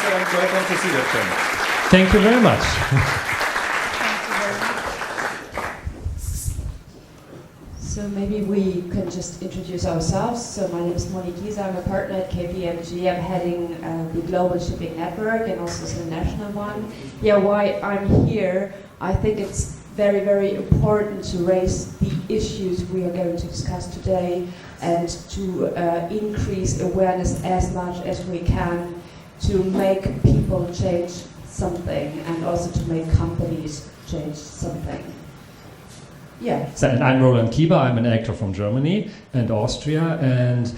and welcome to seadevcon'. Thank you very much. So maybe we can just introduce ourselves. So my name is Monique Giese. I'm a partner at KPMG. I'm heading the global shipping network and also the national one. Yeah, why I'm here, I think it's very, very important to raise the issues we are going to discuss today and to increase awareness as much as we can to make people change something and also to make companies change something. Yeah. So, and I'm Roland Kieber. I'm an actor from Germany and Austria, and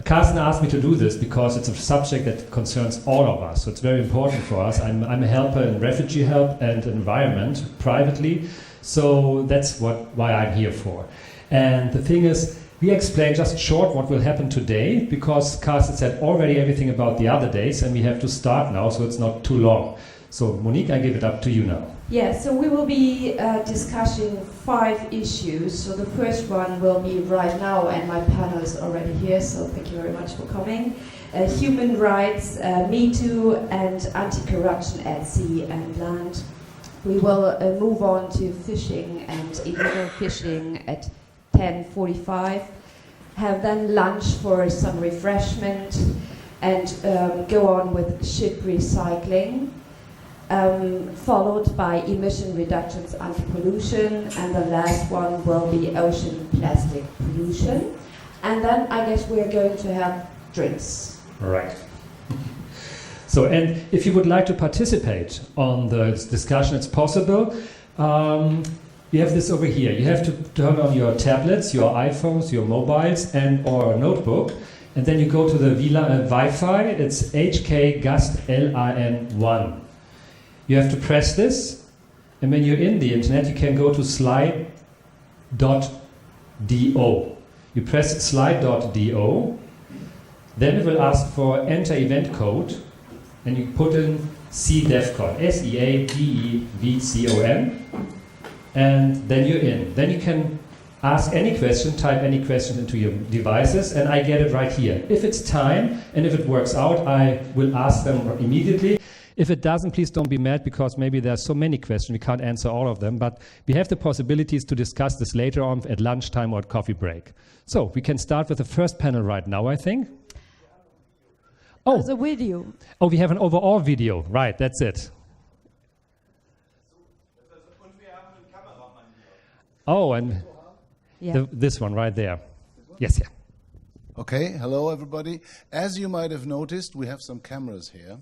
Carsten asked me to do this because it's a subject that concerns all of us, so it's very important for us. I'm a helper in refugee help and environment privately, so that's why I'm here for. And the thing is, we explain just short what will happen today, because Carsten said already everything about the other days, and we have to start now, so it's not too long. So Monique, I give it up to you now. Yeah, so we will be discussing 5 issues. So the first one will be right now, and my panel is already here, so thank you very much for coming. Human rights, Me Too, and anti-corruption at sea and land. We will move on to fishing and illegal fishing at 10:45. Have then lunch for some refreshment, and go on with ship recycling. Followed by emission reductions, anti-pollution, and the last one will be ocean plastic pollution. And then I guess we're going to have drinks. Right. So, and if you would like to participate on the discussion, it's possible. You have this over here. You have to turn on your tablets, your iPhones, your mobiles, or a notebook, and then you go to the Wi-Fi. It's HK-GAST-LIN1. You have to press this, and when you're in the internet, you can go to slide.do. You press slide.do, then it will ask for enter event code, and you put in seadevcon, SEADEVCON, and then you're in. Then you can ask any question, type any question into your devices, and I get it right here. If it's time, and if it works out, I will ask them immediately. If it doesn't, please don't be mad, because maybe there are so many questions, we can't answer all of them, but we have the possibilities to discuss this later on at lunchtime or at coffee break. So we can start with the first panel right now, I think. Oh, the video. Oh, we have an overall video. Right, that's it. Oh, and this one right there. Yes, yeah. Okay, hello everybody. As you might have noticed, we have some cameras here.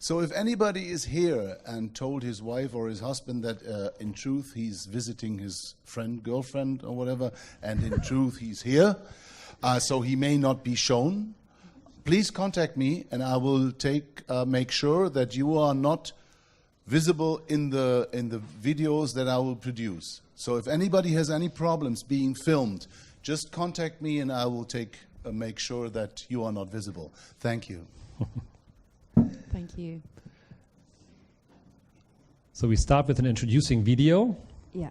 So if anybody is here and told his wife or his husband that in truth he's visiting his friend, girlfriend or whatever, and in truth he's here, so he may not be shown, please contact me and I will make sure that you are not visible in the videos that I will produce. So if anybody has any problems being filmed, just contact me and I will make sure that you are not visible. Thank you. Thank you. So we start with an introducing video. Yeah.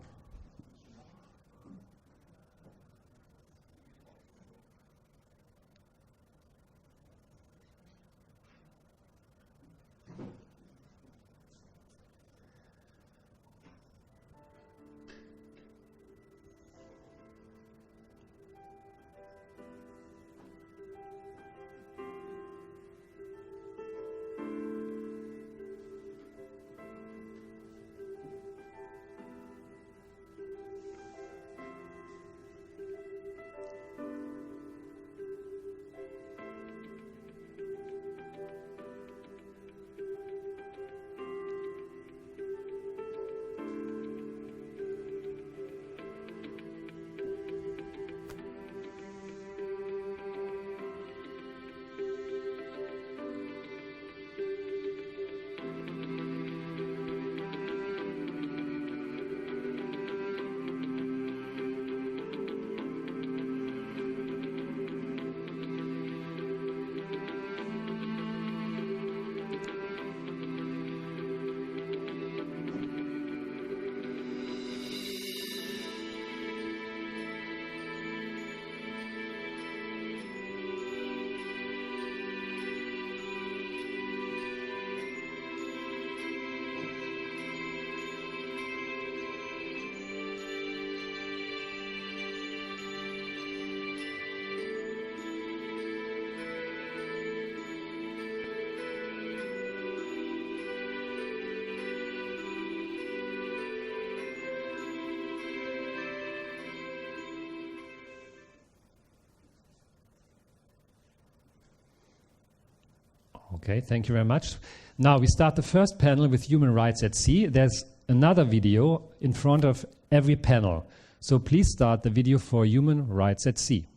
Okay, thank you very much. Now we start the first panel with human rights at sea. There's another video in front of every panel. So please start the video for human rights at sea.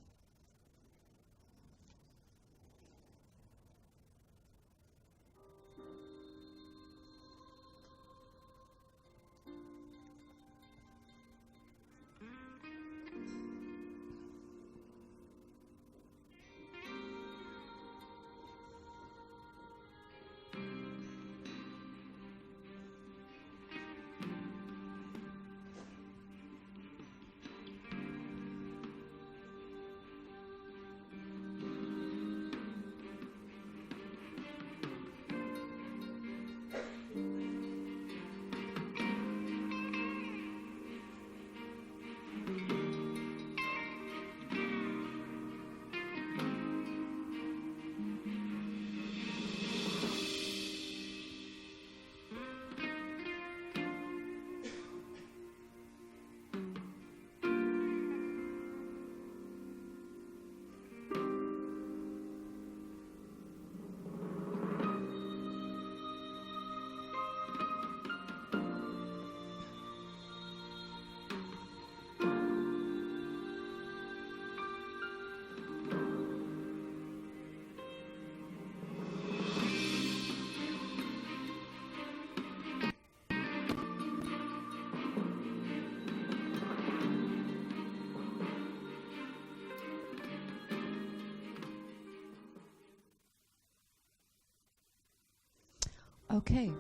Okay.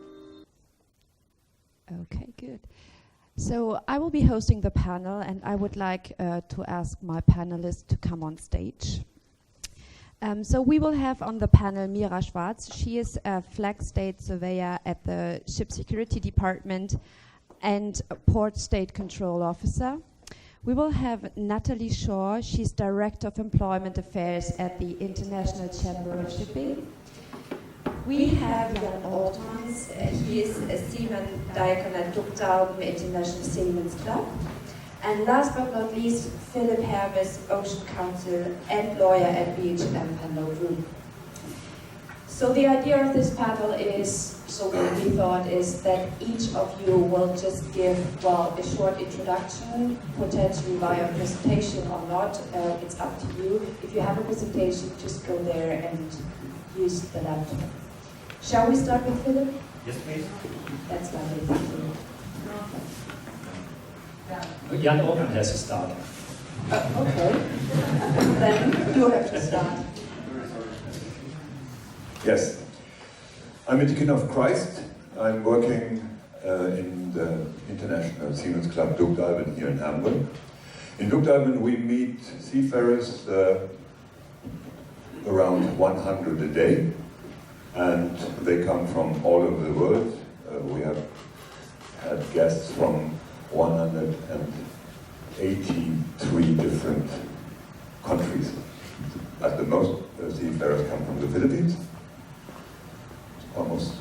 Okay, good. So I will be hosting the panel, and I would like to ask my panelists to come on stage. So we will have on the panel Mira Schwarz. She is a flag state surveyor at the Ship Security Department and a Port State Control Officer. We will have Natalie Shaw. She's Director of Employment Affairs at the International Chamber of Shipping. We have Jan Altmans. He is a seaman diacon at Duckdauben International Seamen's Club. And last but not least, Philip Hermes, Ocean Council and lawyer at BHM Hannover Group. So the idea of this panel is, so what we thought is that each of you will just give, well, a short introduction, potentially via presentation or not. It's up to you. If you have a presentation, just go there and use the laptop. Shall we start with Philip? Yes, please. That's lovely, thank you. Jan Open has to start. Okay. Then you have to start. Yes. I'm a deacon of Christ. I'm working in the International Seamen's Club Duckdauben here in Hamburg. In Duckdauben we meet seafarers around 100 a day, and they come from all over the world. We have had guests from 183 different countries. At the most, seafarers come from the Philippines. Almost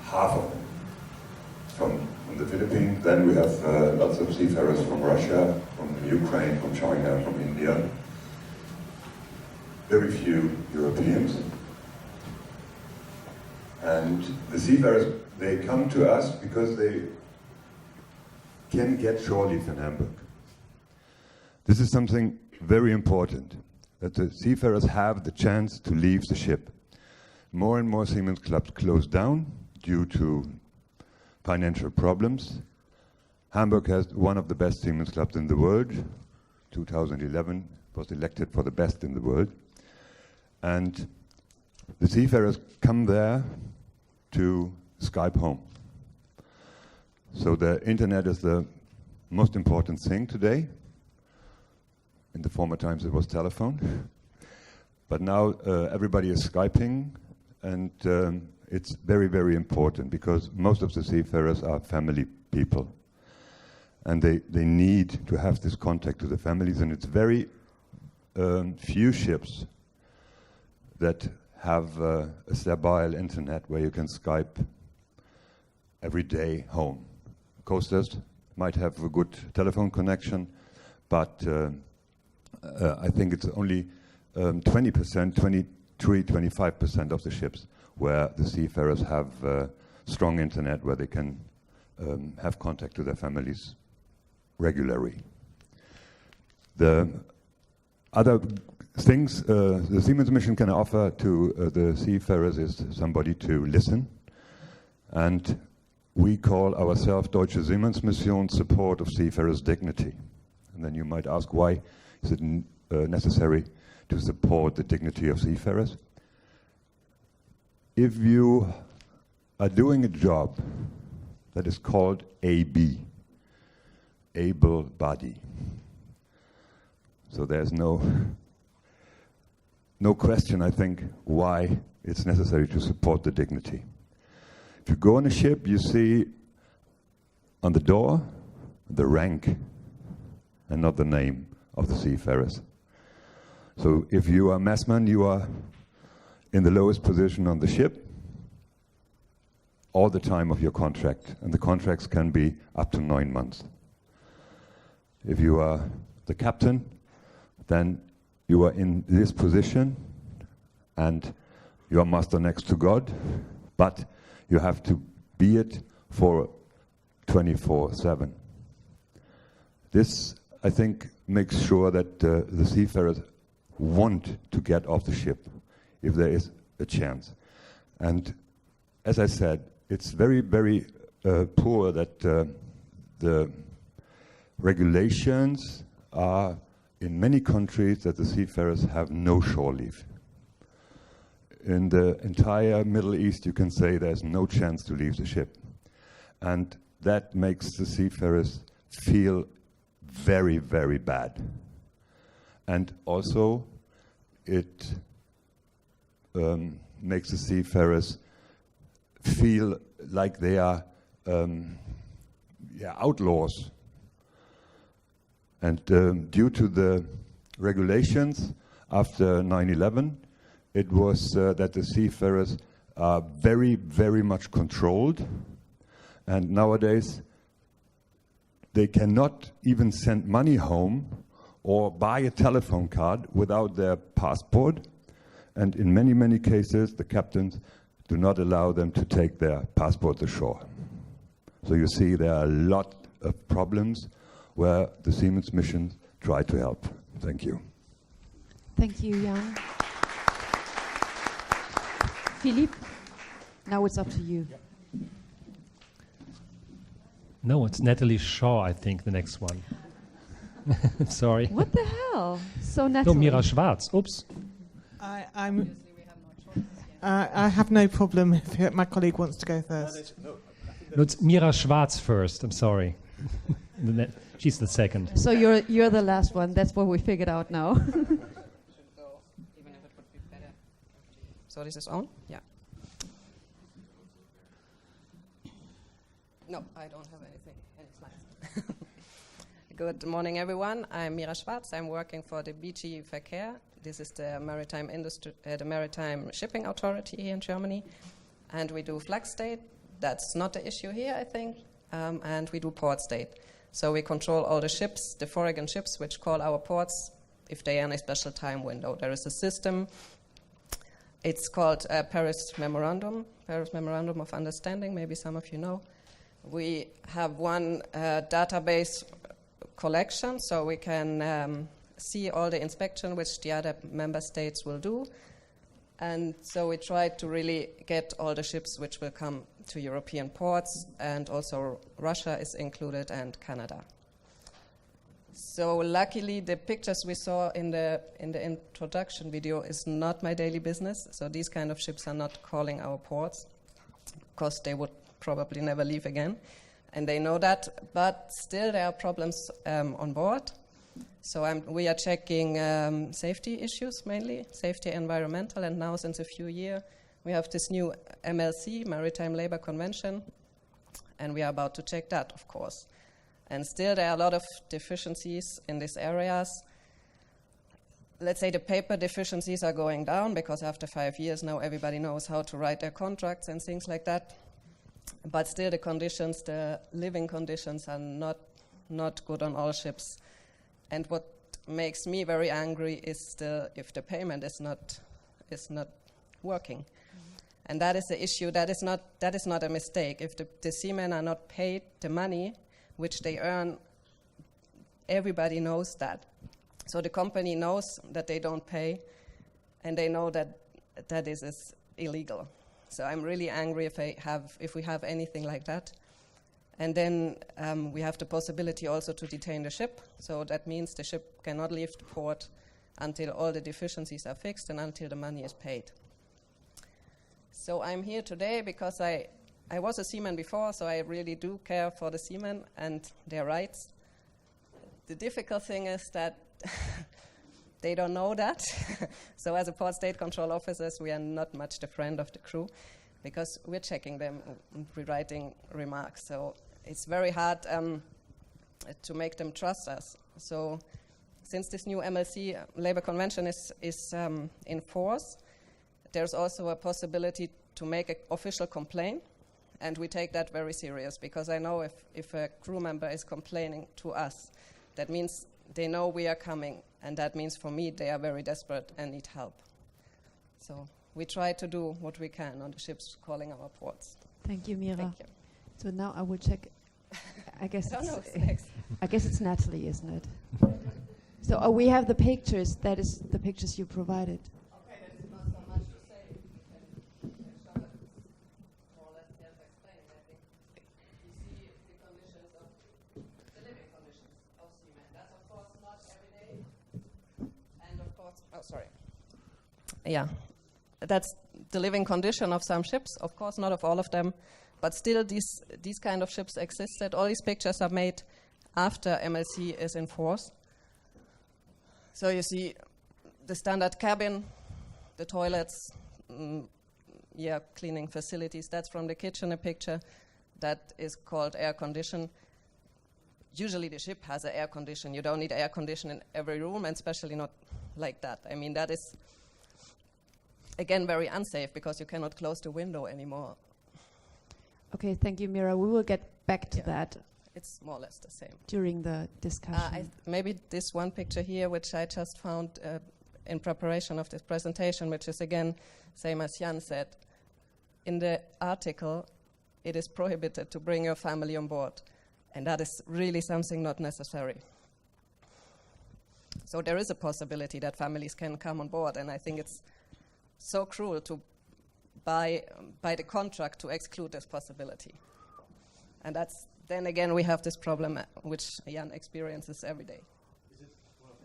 half of them from the Philippines. Then we have lots of seafarers from Russia, from Ukraine, from China, from India. Very few Europeans. And the seafarers, they come to us because they can get shore leave in Hamburg. This is something very important, that the seafarers have the chance to leave the ship. More and more seamen's clubs close down due to financial problems. Hamburg has one of the best seamen's clubs in the world. 2011 was elected for the best in the world. And the seafarers come there to Skype home. So the internet is the most important thing today. In the former times it was telephone. But now everybody is Skyping, and it's very, very important because most of the seafarers are family people. And they need to have this contact to the families, and it's very few ships that have a stable internet where you can Skype every day home. Coasters might have a good telephone connection, but I think it's only 20%, 23, 25% of the ships where the seafarers have strong internet, where they can have contact to their families regularly. The other things the Siemens mission can offer to the seafarers is somebody to listen, and we call ourselves Deutsche Seemannsmission, support of seafarers' dignity. And then you might ask, why is it necessary to support the dignity of seafarers? If you are doing a job that is called AB, able body, so there's no question, I think, why it's necessary to support the dignity. If you go on a ship, you see on the door the rank and not the name of the seafarers. So if you are messman, you are in the lowest position on the ship all the time of your contract, and the contracts can be up to 9 months. If you are the captain, then you are in this position and you are master next to God, but you have to be it for 24/7. This, I think, makes sure that the seafarers want to get off the ship if there is a chance. And as I said, it's very, very poor that the regulations are in many countries that the seafarers have no shore leave. In the entire Middle East, you can say there's no chance to leave the ship. And that makes the seafarers feel very, very bad. And also, it makes the seafarers feel like they are outlaws. And due to the regulations after 9/11, it was that the seafarers are very, very much controlled. And nowadays, they cannot even send money home or buy a telephone card without their passport. And in many, many cases, the captains do not allow them to take their passport ashore. So you see there are a lot of problems where the Siemens mission try to help. Thank you. Thank you, Jan. Philippe, now it's up to you. No, it's Natalie Shaw, I think, the next one. Sorry. What the hell? So No, Natalie. Mira Schwarz. Oops. I have no problem if my colleague wants to go first. No, it's Mira Schwarz first. I'm sorry. She's the second. So you're the last one. That's what we figured out now. Even if it would be better. So this is on? Yeah. No, I don't have any slides. Good morning, everyone. I'm Mira Schwarz. I'm working for the BG Verkehr. This is the maritime industry, the maritime shipping authority here in Germany, and we do flag state. That's not the issue here, I think. And we do port state. So we control all the ships, the foreign ships, which call our ports if they are in a special time window. There is a system. It's called Paris Memorandum of Understanding. Maybe some of you know. We have one database collection, so we can see all the inspection which the other member states will do. And so we try to really get all the ships which will come to European ports, and also Russia is included and Canada. So luckily the pictures we saw in the introduction video is not my daily business. So these kind of ships are not calling our ports because they would probably never leave again. And they know that, but still there are problems on board. So we are checking safety issues mainly, safety environmental, and now since a few years we have this new MLC, Maritime Labour Convention, and we are about to check that, of course. And still there are a lot of deficiencies in these areas. Let's say the paper deficiencies are going down because after 5 years now everybody knows how to write their contracts and things like that. But still the conditions, the living conditions are not good on all ships. And what makes me very angry is if the payment is not working. Mm-hmm. And that is the issue. That is not a mistake. If the seamen are not paid the money which they earn, everybody knows that. So the company knows that they don't pay, and they know that this is illegal. So I'm really angry if we have anything like that. And then we have the possibility also to detain the ship. So that means the ship cannot leave the port until all the deficiencies are fixed and until the money is paid. So I'm here today because I was a seaman before, so I really do care for the seamen and their rights. The difficult thing is that they don't know that. So as a port state control officers, we are not much the friend of the crew because we're checking them and rewriting remarks. So it's very hard to make them trust us. So since this new MLC labor convention is in force, there's also a possibility to make an official complaint, and we take that very serious because I know if a crew member is complaining to us, that means they know we are coming, and that means for me they are very desperate and need help. So we try to do what we can on the ships calling our ports. Thank you, Mira. Thank you. So now I will check. I guess I don't know it's, who's next. I guess it's Natalie, isn't it? So we have the pictures. That is the pictures you provided. Okay, there's not so much to say. You can show it. More or less self-explaining, I think. You see the conditions of the living conditions of seamen. That's of course not every day. And of course, yeah, that's the living condition of some ships. Of course, not of all of them, but still these kind of ships existed. All these pictures are made after MLC is in force. So you see the standard cabin, the toilets, cleaning facilities. That's from the kitchen, a picture that is called air condition. Usually the ship has an air condition. You don't need air condition in every room, and especially not like that. I mean, that is, again, very unsafe because you cannot close the window anymore. Okay, thank you, Mira. We will get back to that. It's more or less the same. During the discussion. Maybe this one picture here, which I just found in preparation of this presentation, which is again, same as Jan said, in the article, it is prohibited to bring your family on board. And that is really something not necessary. So there is a possibility that families can come on board, and I think it's so cruel to by the contract to exclude this possibility. And then again we have this problem which Jan experiences every day. Is it Port of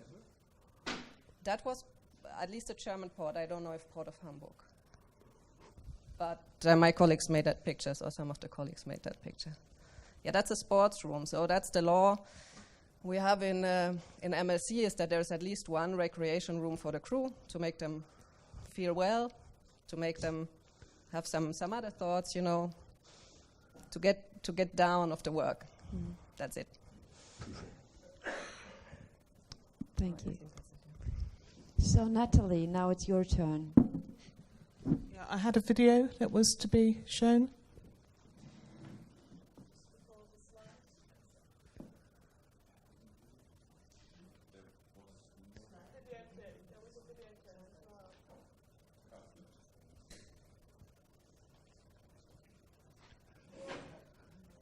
Hamburg? That was at least a German port. I don't know if Port of Hamburg. But my colleagues made that picture, or some of the colleagues made that picture. Yeah, that's a sports room. So that's the law we have in MLC, is that there's at least one recreation room for the crew to make them feel well, to make them have some other thoughts, to get down of the work. That's it. Thank you. So Natalie, now it's your turn. Yeah, I had a video that was to be shown.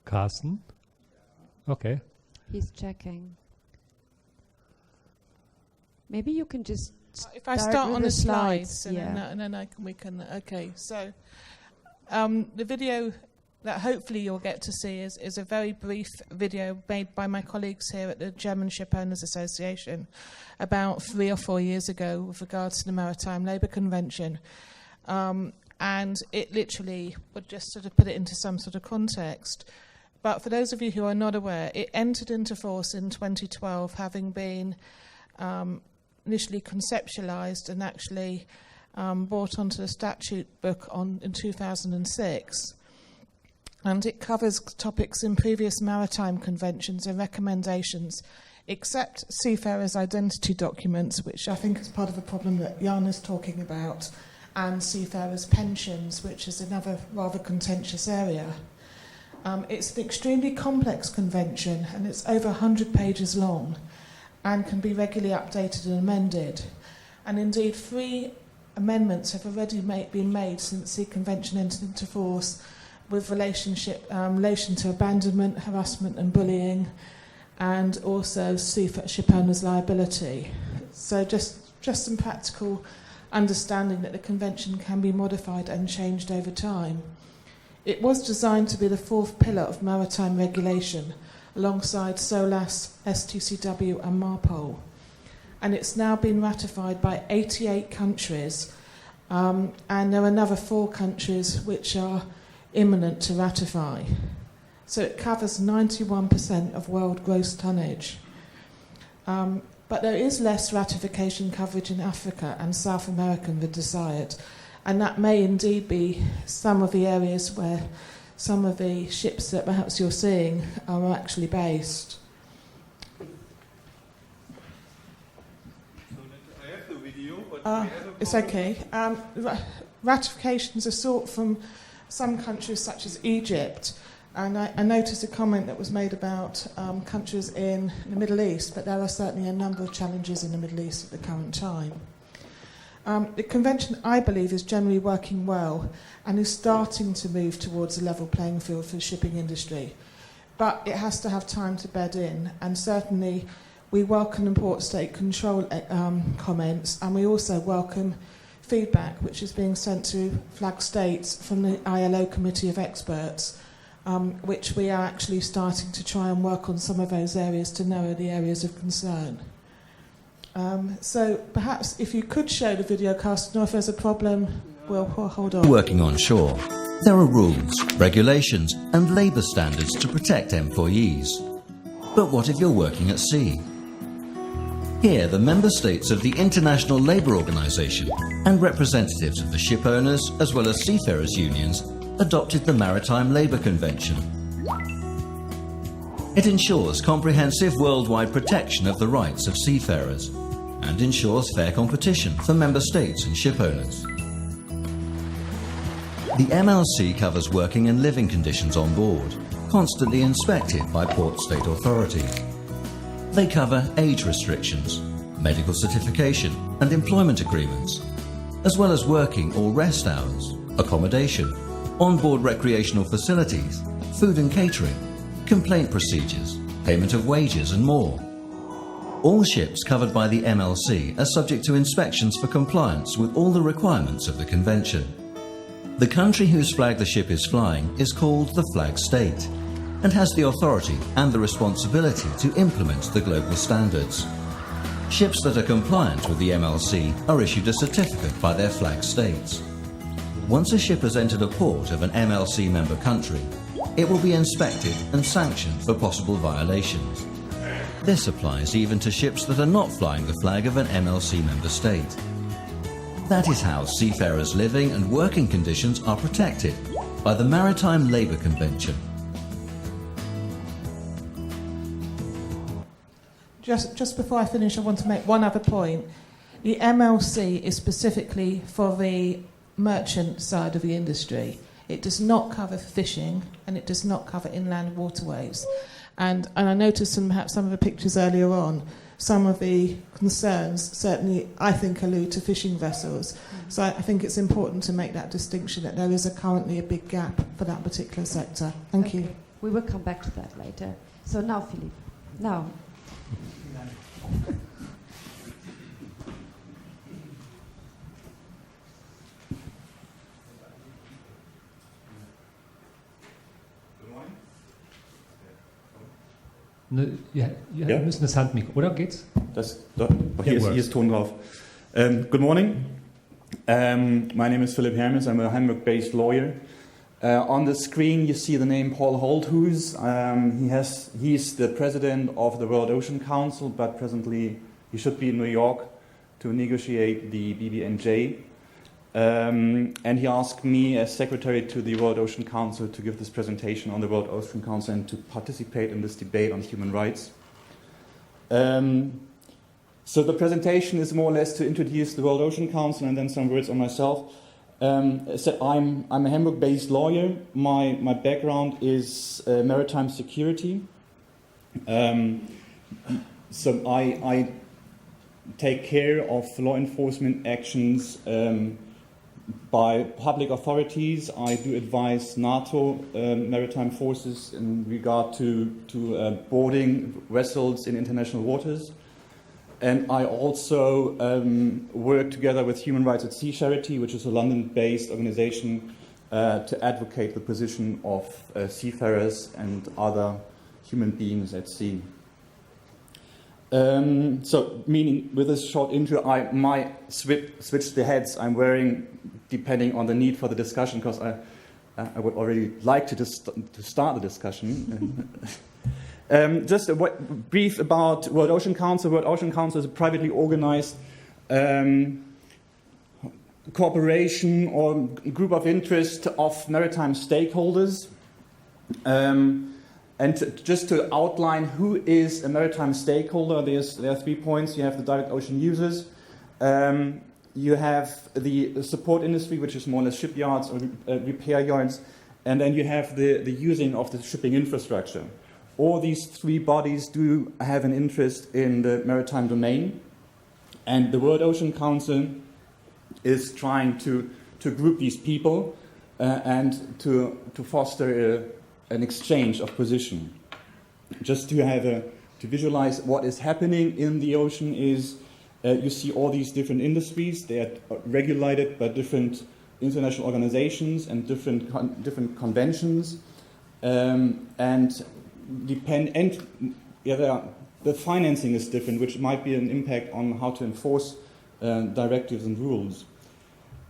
Carsten? Okay. He's checking. Maybe you can just If I start on the slides, yeah. and then we can. Okay, so the video that hopefully you'll get to see is a very brief video made by my colleagues here at the German Ship Owners Association about 3 or 4 years ago with regards to the Maritime Labour Convention. And it literally would just sort of put it into some sort of context. But for those of you who are not aware, it entered into force in 2012, having been initially conceptualised and actually brought onto the statute book in 2006. And it covers topics in previous maritime conventions and recommendations, except seafarers' identity documents, which I think is part of the problem that Jan is talking about, and seafarers' pensions, which is another rather contentious area. It's an extremely complex convention, and it's over 100 pages long and can be regularly updated and amended. And indeed, 3 amendments have already been made since the Convention entered into force with relation to abandonment, harassment and bullying, and also ship owners' liability. So just some practical understanding that the Convention can be modified and changed over time. It was designed to be the fourth pillar of maritime regulation, alongside SOLAS, STCW and MARPOL. And it's now been ratified by 88 countries, and there are another 4 countries which are imminent to ratify. So it covers 91% of world gross tonnage. But there is less ratification coverage in Africa and South America than desired, and that may indeed be some of the areas where some of the ships that perhaps you're seeing are actually based. I have the video, but we have a It's problem. okay. Ratifications are sought from some countries such as Egypt, and I noticed a comment that was made about countries in the Middle East, but there are certainly a number of challenges in the Middle East at the current time. The Convention, I believe, is generally working well and is starting to move towards a level playing field for the shipping industry. But it has to have time to bed in, and certainly we welcome import state control comments, and we also welcome feedback which is being sent to flag states from the ILO Committee of Experts, which we are actually starting to try and work on some of those areas to narrow the areas of concern. So perhaps if you could show the video cast, know if there's a problem, we'll hold on. Working on shore, there are rules, regulations and labour standards to protect employees. But what if you're working at sea? Here, the member states of the International Labour Organization and representatives of the ship owners as well as seafarers' unions adopted the Maritime Labour Convention. It ensures comprehensive worldwide protection of the rights of seafarers and ensures fair competition for member states and ship owners. The MLC covers working and living conditions on board, constantly inspected by port state authorities. They cover age restrictions, medical certification and employment agreements, as well as working or rest hours, accommodation, on-board recreational facilities, food and catering, complaint procedures, payment of wages and more. All ships covered by the MLC are subject to inspections for compliance with all the requirements of the Convention. The country whose flag the ship is flying is called the flag state and has the authority and the responsibility to implement the global standards. Ships that are compliant with the MLC are issued a certificate by their flag states. Once a ship has entered a port of an MLC member country, it will be inspected and sanctioned for possible violations. This applies even to ships that are not flying the flag of an MLC member state. That is how seafarers' living and working conditions are protected by the Maritime Labour Convention. Just before I finish, I want to make one other point. The MLC is specifically for the merchant side of the industry. It does not cover fishing and it does not cover inland waterways. And I noticed in perhaps some of the pictures earlier on, some of the concerns certainly, I think, allude to fishing vessels. So I think it's important to make that distinction that there is currently a big gap for that particular sector. Thank you. We will come back to that later. So now, Philippe. Now. Ne, ja. Müssen das Handmikro, oder geht's? Hier ist Ton drauf. Good morning. My name is Philip Hermes. I'm a Hamburg-based lawyer. On the screen, you see the name Paul Holthus. He's the president of the World Ocean Council, but presently he should be in New York to negotiate the BBNJ. And he asked me as secretary to the World Ocean Council to give this presentation on the World Ocean Council and to participate in this debate on human rights. So the presentation is more or less to introduce the World Ocean Council and then some words on myself. So I'm a Hamburg-based lawyer. My background is maritime security. So take care of law enforcement actions by public authorities. I do advise NATO maritime forces in regard to boarding vessels in international waters. And I also work together with Human Rights at Sea charity, which is a London-based organization, to advocate the position of seafarers and other human beings at sea. So, meaning with this short intro, I might switch the heads I'm wearing depending on the need for the discussion, because I would already like to start the discussion. Just a brief about World Ocean Council. World Ocean Council is a privately organized corporation or group of interest of maritime stakeholders. And just to outline who is a maritime stakeholder, there are 3 points. You have the direct ocean users, you have the support industry, which is more or less shipyards or repair yards, and then you have the using of the shipping infrastructure. All these 3 bodies do have an interest in the maritime domain, and the World Ocean Council is trying to group these people and to foster an exchange of position. Just to visualize what is happening in the ocean is you see all these different industries. They are regulated by different international organizations and different conventions, the financing is different, which might be an impact on how to enforce directives and rules.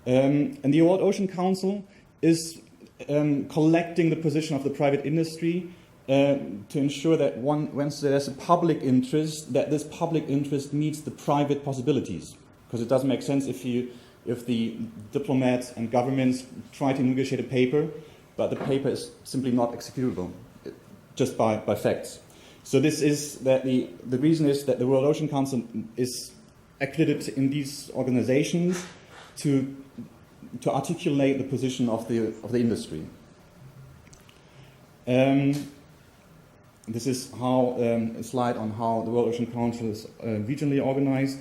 And the World Ocean Council is collecting the position of the private industry to ensure that once there's a public interest, that this public interest meets the private possibilities. Because it doesn't make sense if the diplomats and governments try to negotiate a paper, but the paper is simply not executable, just by facts. So this is that the reason is that the World Ocean Council is accredited in these organizations to articulate the position of the industry. This is how a slide on how the World Ocean Council is regionally organized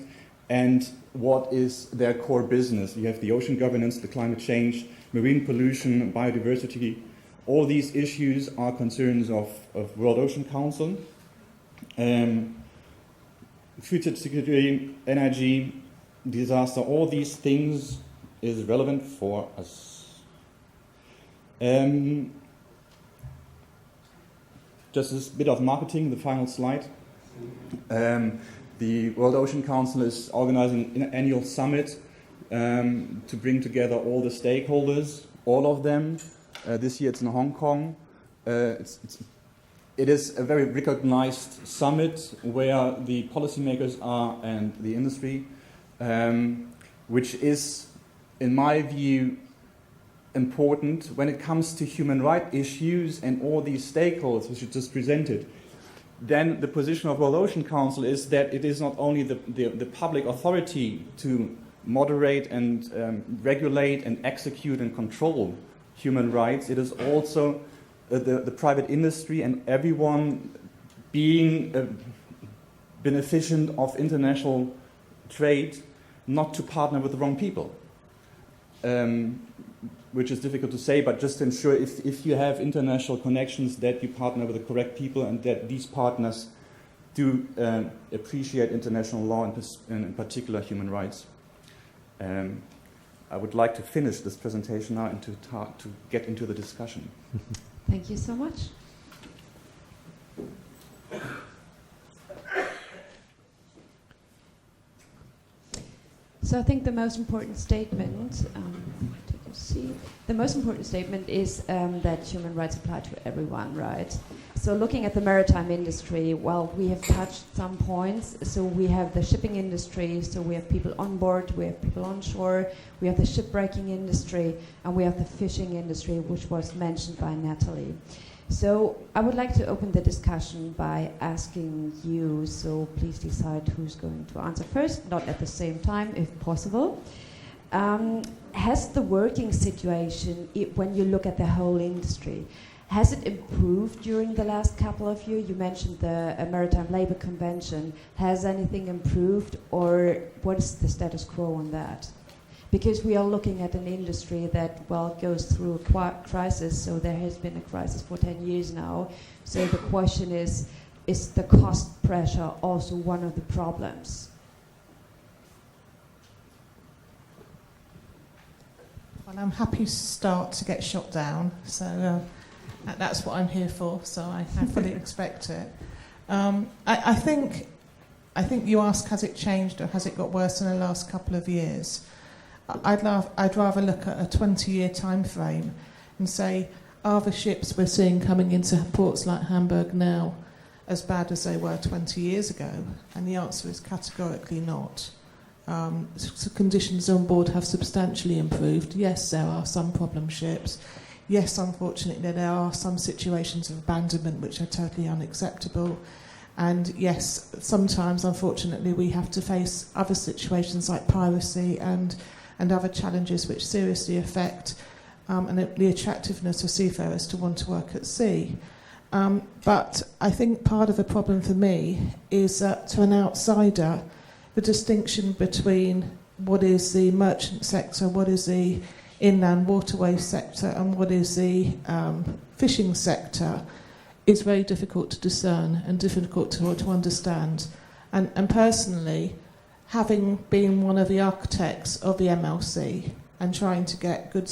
and what is their core business. You have the ocean governance, the climate change, marine pollution, biodiversity. All these issues are concerns of World Ocean Council. Food security, energy, disaster, all these things is relevant for us. Just a bit of marketing, the final slide. The World Ocean Council is organizing an annual summit to bring together all the stakeholders, all of them. This year it's in Hong Kong. It is a very recognized summit where the policymakers are and the industry, which is, in my view, important when it comes to human rights issues and all these stakeholders which you just presented. Then the position of World Ocean Council is that it is not only the public authority to moderate and regulate and execute and control human rights, it is also the private industry and everyone being a beneficent of international trade not to partner with the wrong people. Which is difficult to say, but just to ensure if you have international connections that you partner with the correct people and that these partners do appreciate international law and in particular human rights. I would like to finish this presentation now and to get into the discussion. Thank you so much. So I think the most important statement, the most important statement is that human rights apply to everyone, right? So looking at the maritime industry, well, we have touched some points. So we have the shipping industry, so we have people on board, we have people on shore, we have the shipbreaking industry, and we have the fishing industry, which was mentioned by Natalie. So I would like to open the discussion by asking you, so please decide who's going to answer first, not at the same time, if possible. Has the working situation, when you look at the whole industry, Has it improved during the last couple of years? You mentioned the Maritime Labour Convention. Has anything improved, or what is the status quo on that? Because we are looking at an industry that, well, goes through a crisis, so there has been a crisis for 10 years now. So the question is the cost pressure also one of the problems? Well, I'm happy to start to get shot down, so that's what I'm here for, so I fully expect it. I think you asked, has it changed or has it got worse in the last couple of years? I'd rather look at a 20-year time frame and say, are the ships we're seeing coming into ports like Hamburg now as bad as they were 20 years ago? And the answer is categorically not. So conditions on board have substantially improved. Yes, there are some problem ships. Yes, unfortunately, there are some situations of abandonment which are totally unacceptable. And yes, sometimes, unfortunately, we have to face other situations like piracy and other challenges which seriously affect the attractiveness of seafarers to want to work at sea. But I think part of the problem for me is that to an outsider, the distinction between what is the merchant sector, what is the inland waterway sector, and what is the fishing sector is very difficult to discern and difficult to understand. And personally, having been one of the architects of the MLC and trying to get good,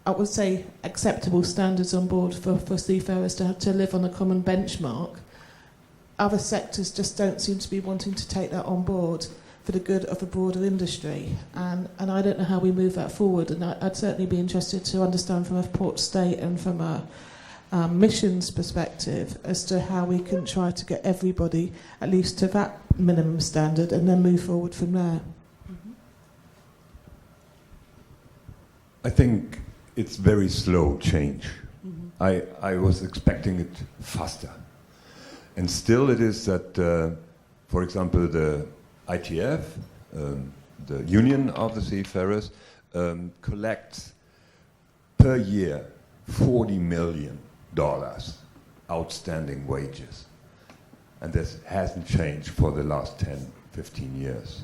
I would say, acceptable standards on board for seafarers to live on a common benchmark, other sectors just don't seem to be wanting to take that on board for the good of the broader industry. And I don't know how we move that forward. And I'd certainly be interested to understand from a port state and from a missions perspective as to how we can try to get everybody at least to that minimum standard and then move forward from there. I think it's very slow change. I was expecting it faster. And still it is that, for example, the ITF, the Union of the Seafarers, collects per year $40 million outstanding wages. And this hasn't changed for the last 10, 15 years.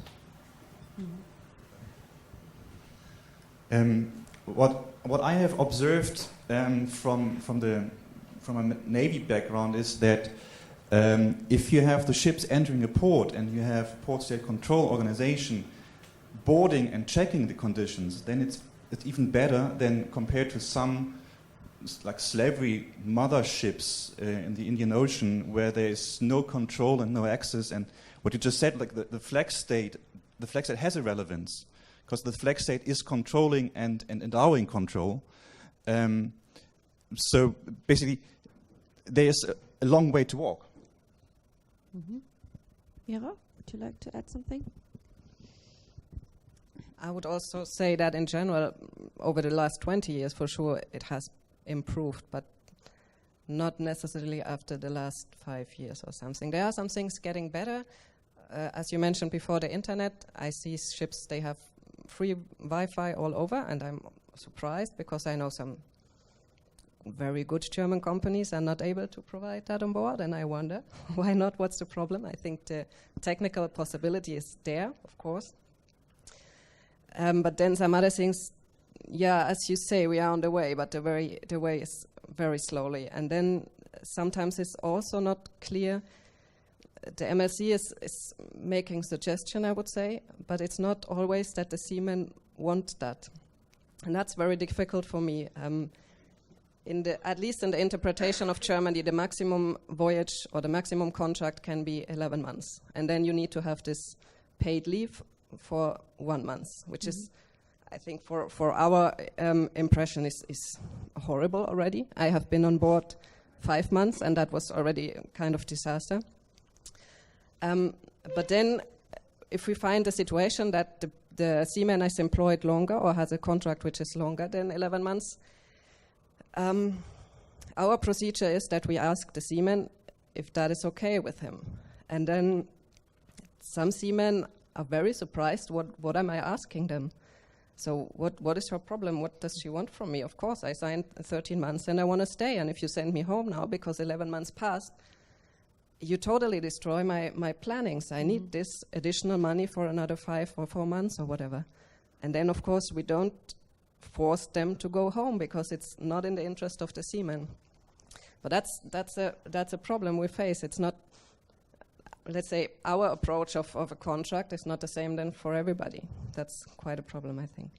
What I have observed from a Navy background is that if you have the ships entering a port and you have port state control organization boarding and checking the conditions, then it's even better than compared to some like slavery motherships in the Indian Ocean where there is no control and no access. And what you just said, like the flag state has a relevance because the flag state is controlling and endowing control. So basically, there's a long way to walk. Mira, would you like to add something? I would also say that in general, over the last 20 years, for sure, it has improved, but not necessarily after the last 5 years or something. There are some things getting better. As you mentioned before, the internet, I see ships, they have free Wi-Fi all over, and I'm surprised because I know some very good German companies are not able to provide that on board, and I wonder, why not? What's the problem? I think the technical possibility is there, of course. But then some other things, yeah, as you say, we are on the way, but the way is very slowly. And then sometimes it's also not clear. The MLC is making suggestion, I would say, but it's not always that the seamen want that. And that's very difficult for me. At least in the interpretation of Germany, the maximum voyage or the maximum contract can be 11 months. And then you need to have this paid leave for 1 month, which is, I think, for our impression is horrible already. I have been on board 5 months, and that was already a kind of disaster. But then, if we find a situation that the seaman is employed longer or has a contract which is longer than 11 months, our procedure is that we ask the seaman if that is okay with him. And then some seamen are very surprised, what am I asking them? So what is your problem? What does she want from me? Of course, I signed 13 months and I want to stay. And if you send me home now because 11 months passed, you totally destroy my plannings. I need this additional money for another 5 or 4 months or whatever. And then, of course, we don't force them to go home because it's not in the interest of the seamen. But that's a problem we face. It's not, let's say, our approach of a contract is not the same then for everybody. That's quite a problem, I think.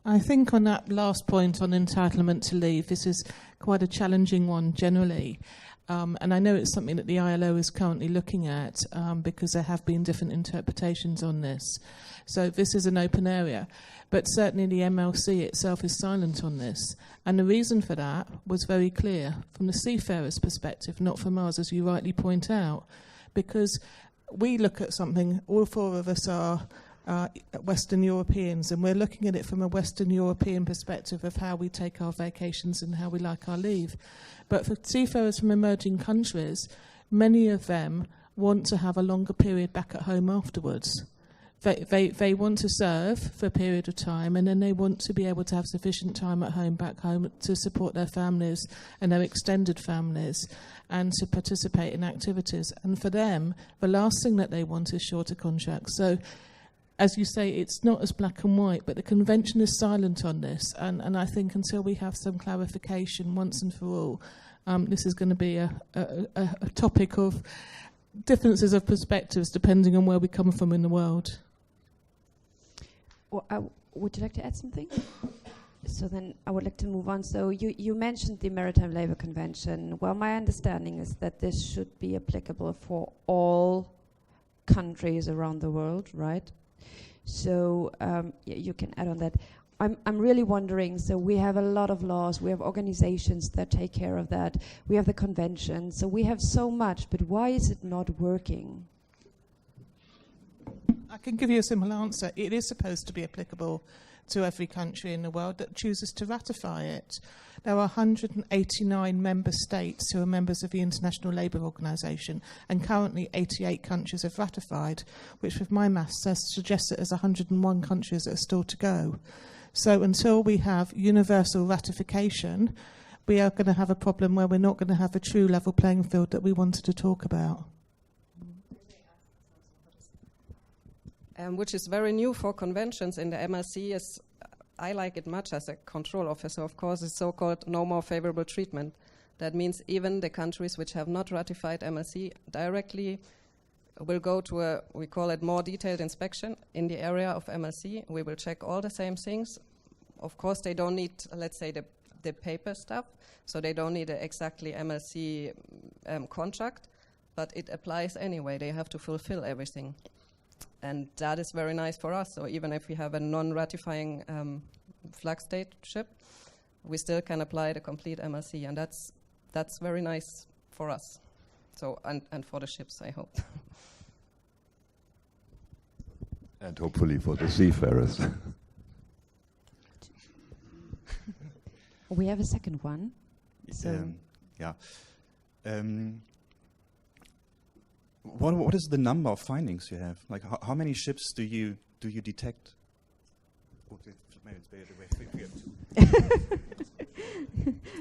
I think on that last point on entitlement to leave, this is quite a challenging one generally. And I know it's something that the ILO is currently looking at because there have been different interpretations on this. So this is an open area. But certainly the MLC itself is silent on this. And the reason for that was very clear from the seafarer's perspective, not from ours, as you rightly point out. Because we look at something, all 4 of us are Western Europeans, and we're looking at it from a Western European perspective of how we take our vacations and how we like our leave. But for seafarers from emerging countries, many of them want to have a longer period back at home afterwards. They want to serve for a period of time, and then they want to be able to have sufficient time at home, back home, to support their families and their extended families and to participate in activities. And for them, the last thing that they want is shorter contracts. So, as you say, it's not as black and white, but the convention is silent on this. And I think until we have some clarification once and for all, this is going to be a topic of differences of perspectives depending on where we come from in the world. Well, would you like to add something? So then I would like to move on. So you mentioned the Maritime Labour Convention. Well, my understanding is that this should be applicable for all countries around the world, right? So you can add on that. I'm really wondering, so we have a lot of laws, we have organizations that take care of that, we have the convention, so we have so much, but why is it not working? I can give you a simple answer. It is supposed to be applicable to every country in the world that chooses to ratify it. There are 189 member states who are members of the International Labour Organization, and currently 88 countries have ratified, which with my maths suggests that there's 101 countries that are still to go. So until we have universal ratification, we are going to have a problem where we're not going to have a true level playing field that we wanted to talk about. Which is very new for conventions in the MLC. Is I like it much as a control officer, of course, it's so-called no more favorable treatment. That means even the countries which have not ratified MLC directly will go to we call it more detailed inspection in the area of MLC. We will check all the same things. Of course, they don't need, let's say, the paper stuff, so they don't need an exactly MLC contract, but it applies anyway. They have to fulfill everything. And that is very nice for us. So even if we have a non-ratifying flag state ship, we still can apply the complete MLC, and that's very nice for us. So and for the ships, I hope. And hopefully for the seafarers. We have a second one. So What is the number of findings you have? Like how many ships do you detect? Maybe it's better the way.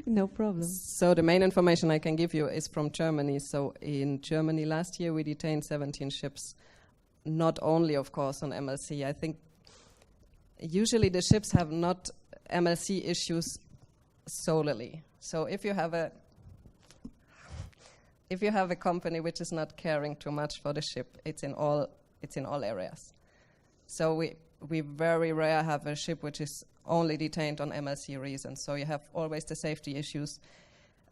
No problem. So the main information I can give you is from Germany. So in Germany last year we detained 17 ships, not only of course on MLC. I think usually the ships have not MLC issues solely. So if you have a company which is not caring too much for the ship, it's in all areas. So we very rare have a ship which is only detained on MLC reasons. So you have always the safety issues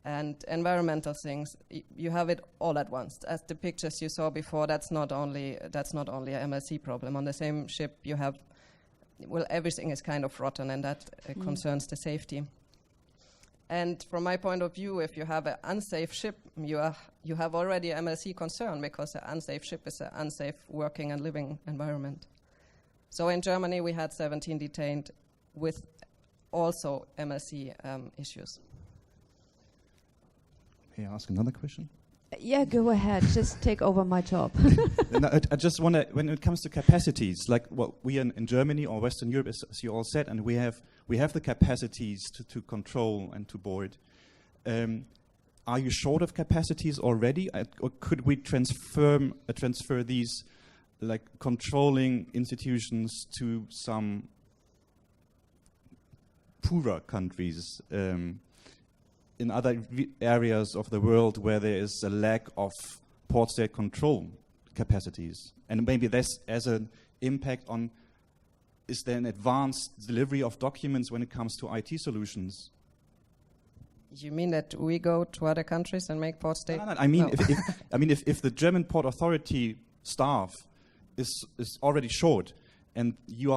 and environmental things. You have it all at once. As the pictures you saw before, that's not only a MLC problem. On the same ship you have, everything is kind of rotten, and that concerns the safety. And from my point of view, if you have an unsafe ship, you have already an MLC concern, because an unsafe ship is an unsafe working and living environment. So in Germany, we had 17 detained with also MLC issues. May I ask another question? Yeah, go ahead. Just take over my job. No, I just want to, when it comes to capacities, like what we in Germany or Western Europe, as you all said, and we have the capacities to control and to board. Are you short of capacities already, or could we transfer these, like, controlling institutions to some poorer countries in other areas of the world where there is a lack of port state control capacities? And maybe this as an impact on, is there an advanced delivery of documents when it comes to IT solutions? You mean that we go to other countries and make port state? No. I mean, if the German Port Authority staff is already short, and you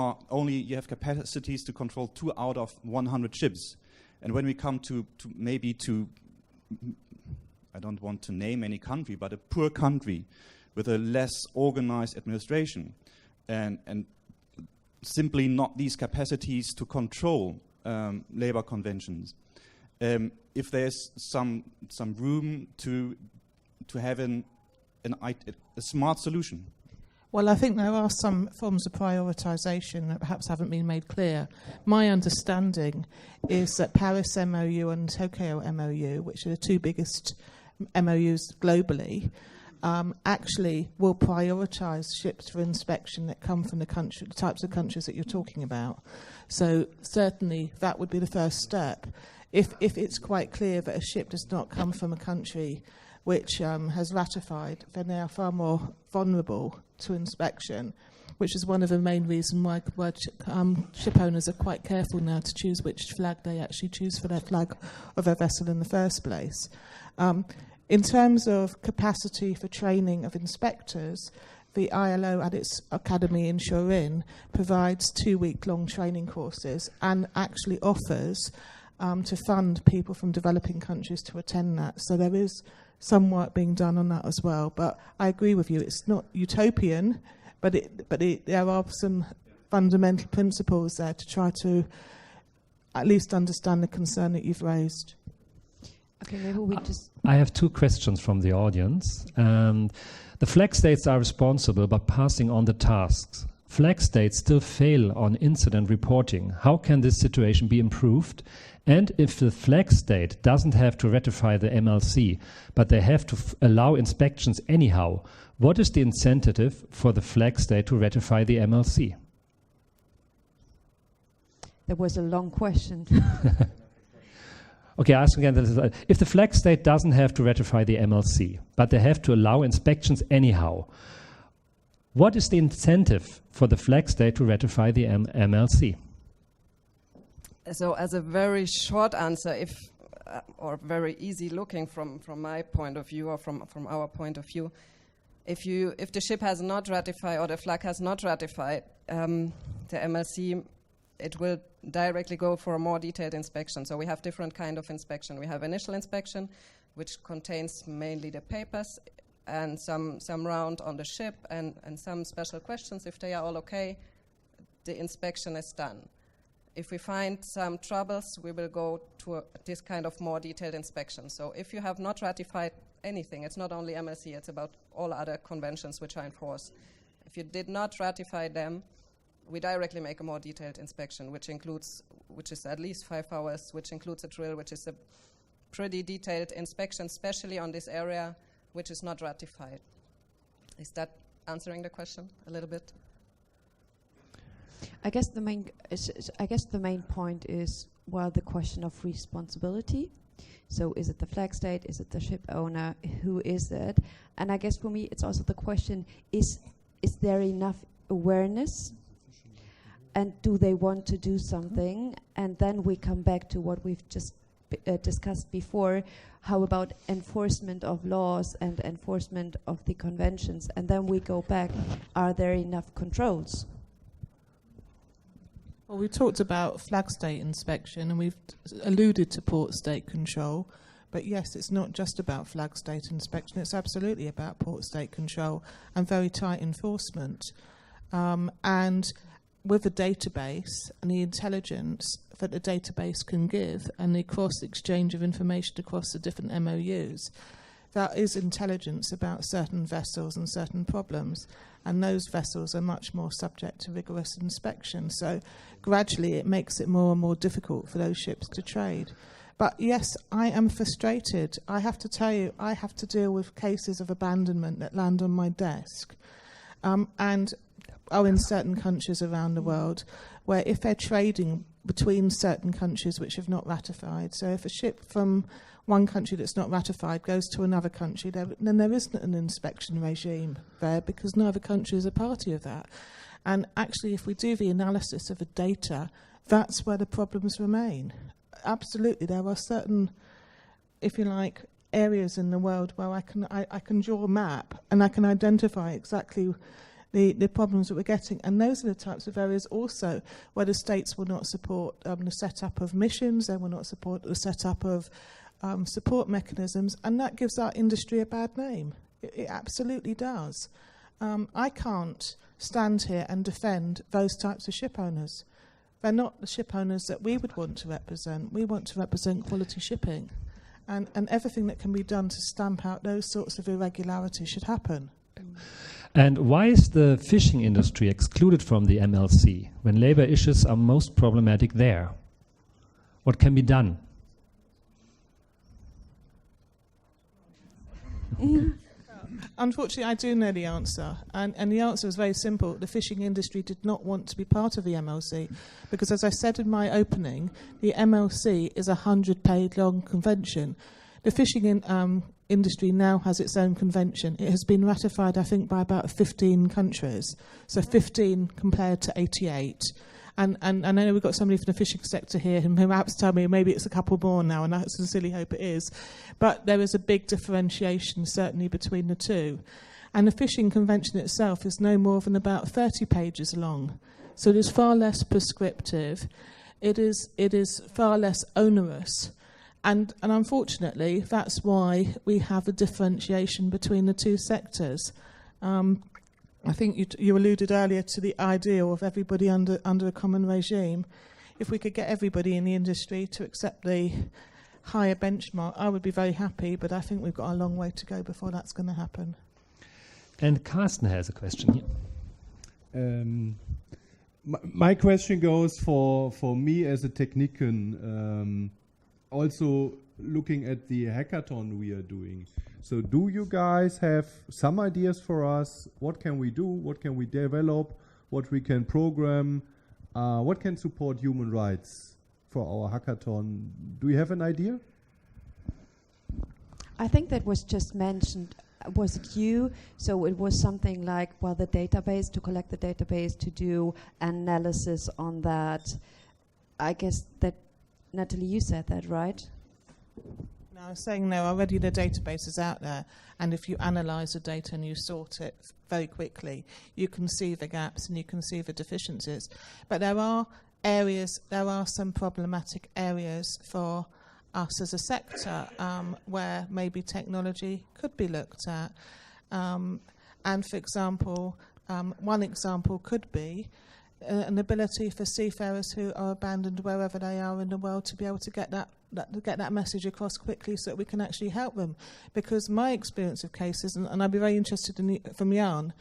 have capacities to control 2 out of 100 ships, and when we come to I don't want to name any country, but a poor country with a less organized administration, and simply not these capacities to control labor conventions. If there's some room to have a smart solution. Well, I think there are some forms of prioritisation that perhaps haven't been made clear. My understanding is that Paris MOU and Tokyo MOU, which are the 2 biggest MOUs globally, actually will prioritise ships for inspection that come from the types of countries that you're talking about. So certainly that would be the first step. If it's quite clear that a ship does not come from a country which has ratified, then they are far more vulnerable to inspection, which is one of the main reasons why ship owners are quite careful now to choose which flag they actually choose for their flag of their vessel in the first place. In terms of capacity for training of inspectors, the ILO at its academy in Turin provides 2-week-long training courses and actually offers to fund people from developing countries to attend that. So there is some work being done on that as well. But I agree with you, it's not utopian, but there are some fundamental principles there to try to at least understand the concern that you've raised. Okay, maybe we just... I have 2 questions from the audience. The flag states are responsible by passing on the tasks. Flag states still fail on incident reporting. How can this situation be improved? And if the flag state doesn't have to ratify the MLC, but they have to allow inspections anyhow, what is the incentive for the flag state to ratify the MLC? That was a long question. Okay, I ask again. If the flag state doesn't have to ratify the MLC, but they have to allow inspections anyhow, what is the incentive for the flag state to ratify the MLC? So, as a very short answer, or very easy looking from my point of view or from our point of view, if the ship has not ratified or the flag has not ratified the MLC, it will directly go for a more detailed inspection. So we have different kind of inspection. We have initial inspection, which contains mainly the papers and some round on the ship and some special questions. If they are all okay, the inspection is done. If we find some troubles, we will go to this kind of more detailed inspection. So if you have not ratified anything, it's not only MLC, it's about all other conventions which are in force. If you did not ratify them, we directly make a more detailed inspection, which is at least 5 hours, which includes a drill, which is a pretty detailed inspection, especially on this area, which is not ratified. Is that answering the question a little bit? I guess the main point is, well, the question of responsibility. So is it the flag state? Is it the ship owner? Who is it? And I guess for me, it's also the question, is there enough awareness? And do they want to do something? And then we come back to what we've just discussed before. How about enforcement of laws and enforcement of the conventions? And then we go back, are there enough controls? Well, we talked about flag state inspection and we've alluded to port state control. But yes, it's not just about flag state inspection, it's absolutely about port state control and very tight enforcement. And with the database and the intelligence that the database can give and the cross-exchange of information across the different MOUs, there is intelligence about certain vessels and certain problems, and those vessels are much more subject to rigorous inspection. So gradually it makes it more and more difficult for those ships to trade. But yes, I am frustrated. I have to tell you, I have to deal with cases of abandonment that land on my desk and are in certain countries around the world, where if they're trading between certain countries which have not ratified, so if a ship from one country that's not ratified goes to another country, then there isn't an inspection regime there because neither country is a party of that. And actually, if we do the analysis of the data, that's where the problems remain. Absolutely, there are certain, if you like, areas in the world where I can draw a map and I can identify exactly the problems that we're getting. And those are the types of areas also where the states will not support the setup of missions, they will not support the setup of support mechanisms, and that gives our industry a bad name. It absolutely does. I can't stand here and defend those types of ship owners. They're not the ship owners that we would want to represent. We want to represent quality shipping. And everything that can be done to stamp out those sorts of irregularities should happen. And why is the fishing industry excluded from the MLC when labor issues are most problematic there? What can be done? Unfortunately, I do know the answer, and the answer is very simple. The fishing industry did not want to be part of the MLC because, as I said in my opening, the MLC is a 100-page long convention. The fishing industry now has its own convention. It has been ratified, I think, by about 15 countries, so 15 compared to 88. And I know we've got somebody from the fishing sector here who perhaps tell me maybe it's a couple more now, and I sincerely hope it is. But there is a big differentiation, certainly, between the two. And the fishing convention itself is no more than about 30 pages long. So it is far less prescriptive. It is far less onerous. And unfortunately, that's why we have a differentiation between the two sectors. I think you alluded earlier to the ideal of everybody under a common regime. If we could get everybody in the industry to accept the higher benchmark, I would be very happy, but I think we've got a long way to go before that's going to happen. And Carsten has a question here. My question goes for me as a technician, also looking at the hackathon we are doing. So do you guys have some ideas for us? What can we do? What can we develop? What we can program? What can support human rights for our hackathon? Do you have an idea? I think that was just mentioned. Was it you? So it was something like, well, the database, to collect the database, to do analysis on that. I guess that, Natalie, you said that, right? No, I was saying no, already the database is out there, and if you analyse the data and you sort it very quickly, you can see the gaps and you can see the deficiencies. But there are some problematic areas for us as a sector where maybe technology could be looked at. And for example, one example could be an ability for seafarers who are abandoned wherever they are in the world to be able to get that message across quickly so that we can actually help them. Because my experience of cases, and I'd be very interested from Jan,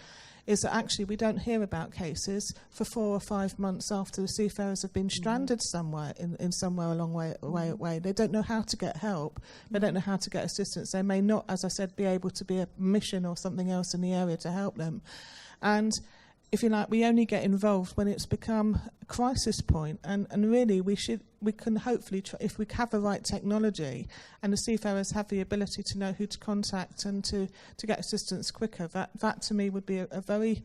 is that actually we don't hear about cases for 4 or 5 months after the seafarers have been stranded somewhere in somewhere a long way away. They don't know how to get help. They don't know how to get assistance. They may not, as I said, be able to be a mission or something else in the area to help them. And if you like, we only get involved when it's become a crisis point, and really we can hopefully, if we have the right technology and the seafarers have the ability to know who to contact and to get assistance quicker, that to me would be a very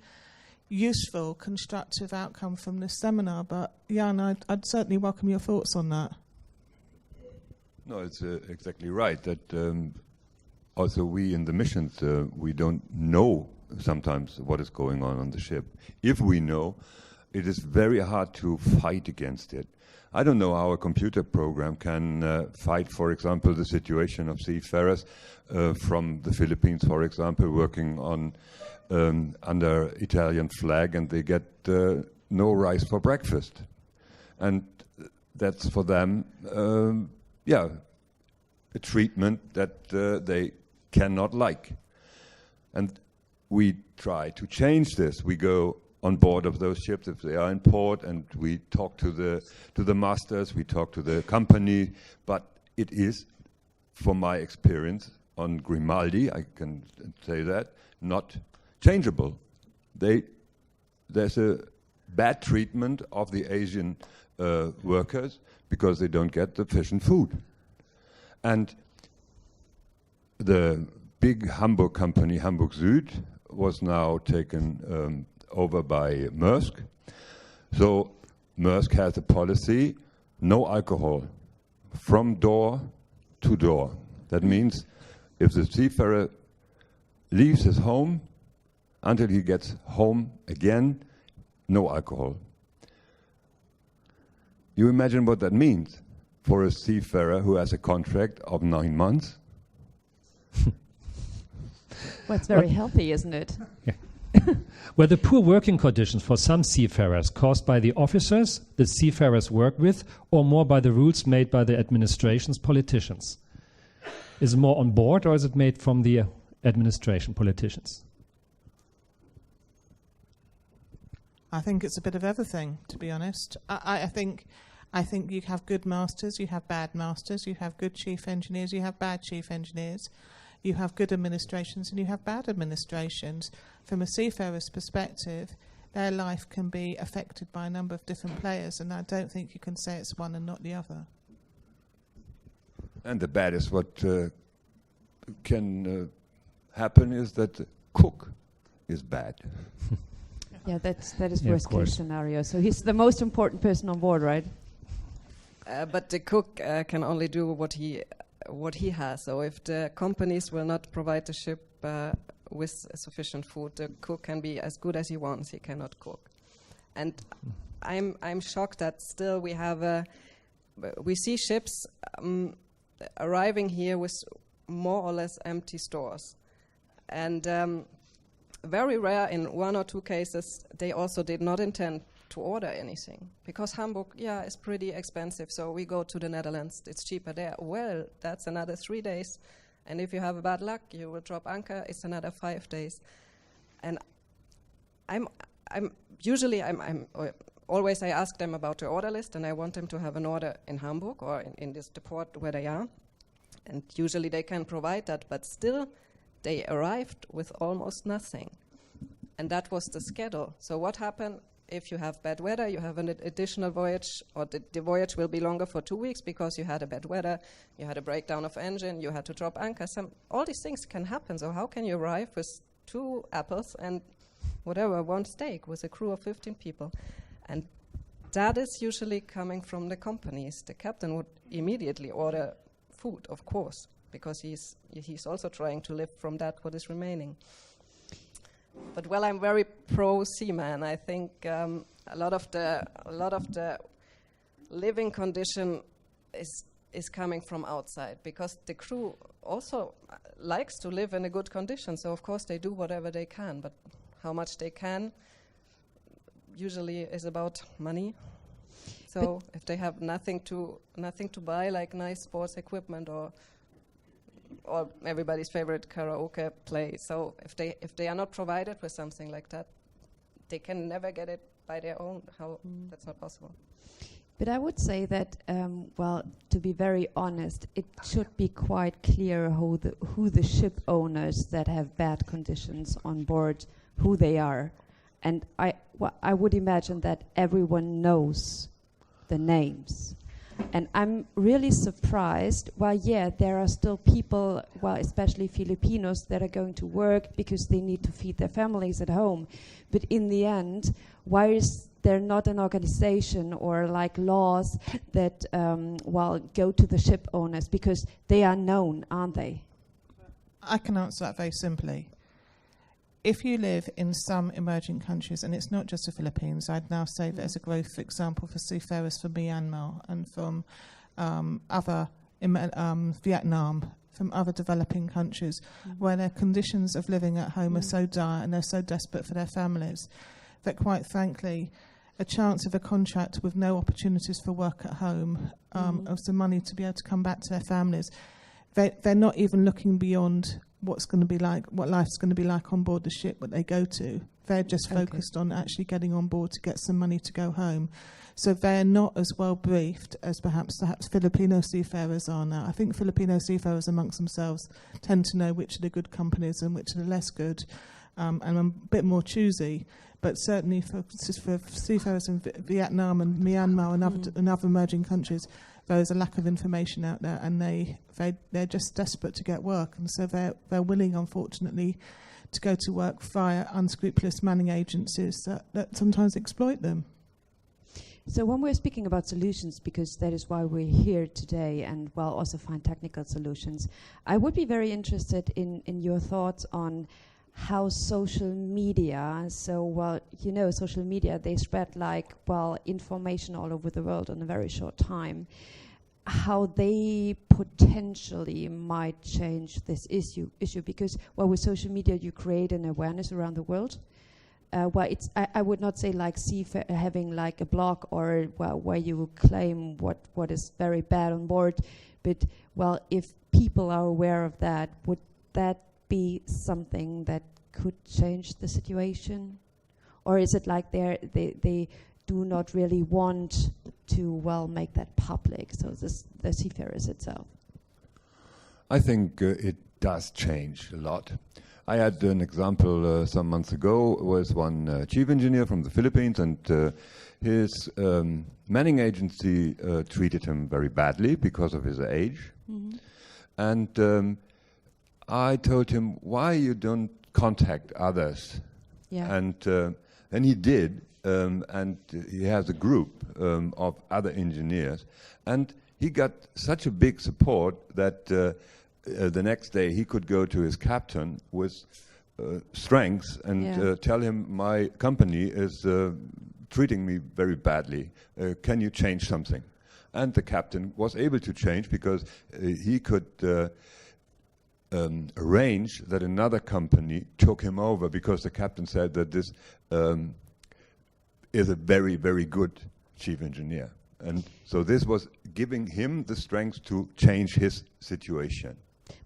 useful, constructive outcome from this seminar. But Jan, I'd certainly welcome your thoughts on that. No, it's exactly right that also we in the missions, we don't know sometimes what is going on the ship. If we know, it is very hard to fight against it. I don't know how a computer program can fight, for example, the situation of seafarers from the Philippines, for example, working on under Italian flag, and they get no rice for breakfast. And that's for them, a treatment that they cannot like. And we try to change this. We go on board of those ships if they are in port, and we talk to the masters, we talk to the company, but it is, from my experience on Grimaldi, I can say that, not changeable. There's a bad treatment of the Asian workers because they don't get the fish and food. And the big Hamburg company, Hamburg Süd, was now taken over by Maersk. So Maersk has a policy, no alcohol, from door to door. That means if the seafarer leaves his home, until he gets home again, no alcohol. You imagine what that means for a seafarer who has a contract of 9 months? Well, it's very healthy, isn't it? Yeah. Were the poor working conditions for some seafarers caused by the officers the seafarers work with, or more by the rules made by the administration's politicians? Is it more on board, or is it made from the administration politicians? I think it's a bit of everything, to be honest. I think you have good masters, you have bad masters, you have good chief engineers, you have bad chief engineers, you have good administrations and you have bad administrations. From a seafarer's perspective, their life can be affected by a number of different players, and I don't think you can say it's one and not the other. And the bad is what can happen is that the cook is bad. Yeah, that is worst case scenario. So he's the most important person on board, right? But the cook can only do what he has. So if the companies will not provide the ship with sufficient food, the cook can be as good as he wants. He cannot cook. And I'm shocked that still we see ships arriving here with more or less empty stores, and very rare in 1 or 2 cases they also did not intend to order anything, because Hamburg, is pretty expensive, so we go to the Netherlands, it's cheaper there. Well, that's another 3 days, and if you have bad luck, you will drop anchor, it's another 5 days. And always I ask them about the order list, and I want them to have an order in Hamburg or in this port where they are, and usually they can provide that, but still they arrived with almost nothing. And that was the schedule. So what happened if you have bad weather, you have an additional voyage, or the voyage will be longer for 2 weeks because you had a bad weather, you had a breakdown of engine, you had to drop anchor. All these things can happen. So how can you arrive with 2 apples and 1 steak with a crew of 15 people? And that is usually coming from the companies. The captain would immediately order food, of course, because he's also trying to live from that what is remaining. But I'm very pro seaman. I think a lot of the living condition is coming from outside, because the crew also likes to live in a good condition. So of course they do whatever they can, but how much they can usually is about money. So if they have nothing to buy, like nice sports equipment or everybody's favorite karaoke play. So if they are not provided with something like that, they can never get it by their own. That's not possible. But I would say that, to be very honest, it should be quite clear who the ship owners that have bad conditions on board, who they are. And I would imagine that everyone knows the names. And I'm really surprised. There are still people, especially Filipinos, that are going to work because they need to feed their families at home. But in the end, why is there not an organization or like laws that, go to the ship owners? Because they are known, aren't they? I can answer that very simply. If you live in some emerging countries, and it's not just the Philippines, I'd now say that as a growth example for seafarers from Myanmar and from Vietnam, from other developing countries, where their conditions of living at home are so dire and they're so desperate for their families that, quite frankly, a chance of a contract with no opportunities for work at home, of the money to be able to come back to their families, they're not even looking beyond what's going to be like, what life's going to be like on board the ship that they go to. They're just focused on actually getting on board to get some money to go home. So they're not as well briefed as perhaps Filipino seafarers are now. I think Filipino seafarers amongst themselves tend to know which are the good companies and which are the less good, and I'm a bit more choosy. But certainly for seafarers in Vietnam and Myanmar and other emerging countries, there is a lack of information out there, and they're just desperate to get work, and so they're willing, unfortunately, to go to work via unscrupulous manning agencies that sometimes exploit them. So when we're speaking about solutions, because that is why we're here today, and also find technical solutions, I would be very interested in your thoughts on how social media, social media, they spread information all over the world in a very short time, how they potentially might change this issue because with social media you create an awareness around the world. I would not say having a blog or where you claim what is very bad on board, but if people are aware of that, would that be something that could change the situation? Or is it like they do not really want to make that public, so the seafarers itself? I think it does change a lot. I had an example some months ago with one chief engineer from the Philippines, and his manning agency treated him very badly because of his age. Mm-hmm. And I told him, why you don't contact others? Yeah. And then he did, and he has a group of other engineers, and he got such a big support that the next day he could go to his captain with strengths and tell him, my company is treating me very badly. Can you change something? And the captain was able to change because he could arrange that another company took him over, because the captain said that this is a very, very good chief engineer. And so this was giving him the strength to change his situation.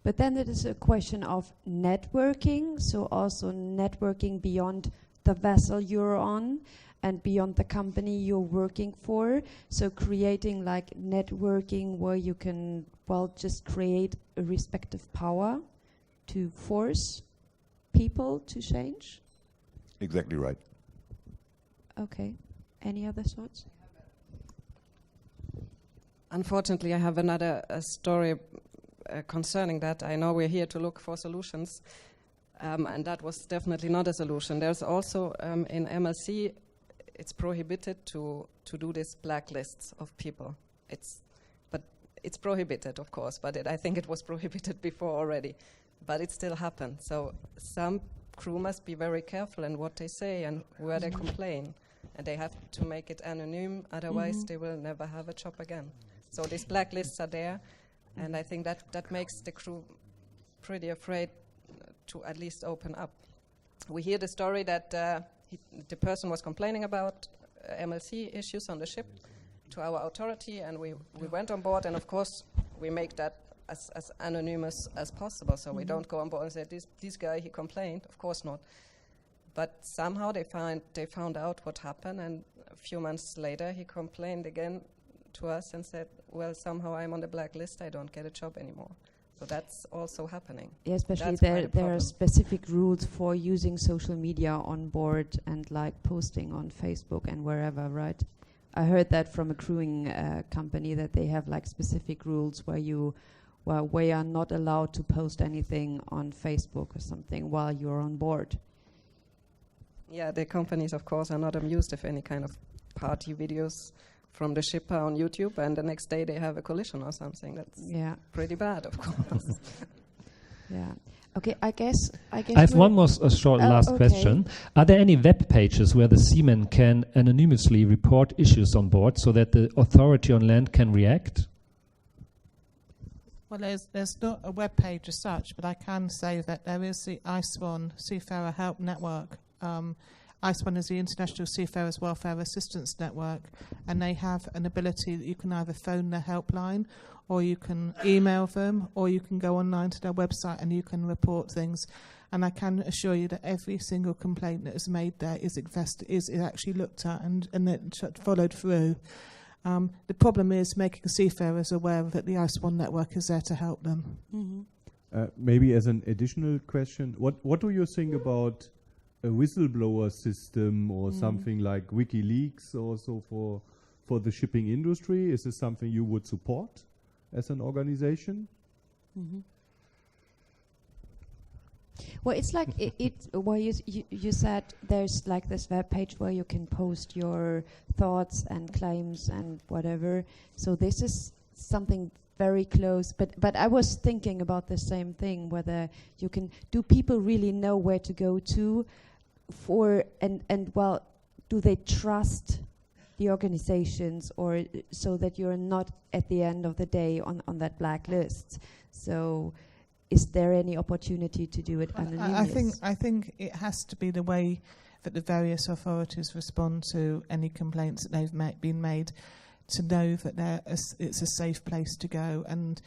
But then it is a question of networking, so also networking beyond the vessel you're on and beyond the company you're working for. So creating networking where you can, just create a respective power to force people to change. Exactly right. Okay. Any other thoughts? Unfortunately, I have another story concerning that. I know we're here to look for solutions, and that was definitely not a solution. There's also in MLC, it's prohibited to do these blacklists of people. It's prohibited, of course, but I think it was prohibited before already. But it still happens. So some crew must be very careful in what they say and where they complain, and they have to make it anonymous. Otherwise, they will never have a job again. So these blacklists are there. And I think that makes the crew pretty afraid to at least open up. We hear the story that the person was complaining about MLC issues on the ship to our authority, and we went on board, and of course we make that as anonymous as possible, so we don't go on board and say, this guy, he complained. Of course not. But somehow they found out what happened, and a few months later he complained again to us and said, well, somehow I'm on the blacklist, I don't get a job anymore. So that's also happening. Yeah, especially there are specific rules for using social media on board and posting on Facebook and wherever, right? I heard that from a crewing company that they have specific rules where you are not allowed to post anything on Facebook or something while you're on board. Yeah, the companies, of course, are not amused if any kind of party videos from the ship are on YouTube, and the next day they have a collision or something. That's pretty bad, of course. Yeah. Okay, I guess I have one more short last question. Are there any web pages where the seamen can anonymously report issues on board so that the authority on land can react? Well, there's not a web page as such, but I can say that there is the ISWAN Seafarer Help Network, ICE1 is the International Seafarers Welfare Assistance Network, and they have an ability that you can either phone their helpline, or you can email them, or you can go online to their website and you can report things. And I can assure you that every single complaint that is made there is actually looked at and followed through. The problem is making seafarers aware that the ICE1 network is there to help them. Mm-hmm. Maybe as an additional question, what do you think about a whistleblower system or something like WikiLeaks or so for the shipping industry? Is this something you would support as an organization? Mm-hmm. Well, it's like well, you said there's like this web page where you can post your thoughts and claims and whatever. So this is something very close. But I was thinking about the same thing, whether you can, do people really know where to go to for, and well, do they trust the organizations, or so that you're not at the end of the day on that blacklist? So is there any opportunity to do it anonymous? I think it has to be the way that the various authorities respond to any complaints that they've been made, to know that it's a safe place to go, and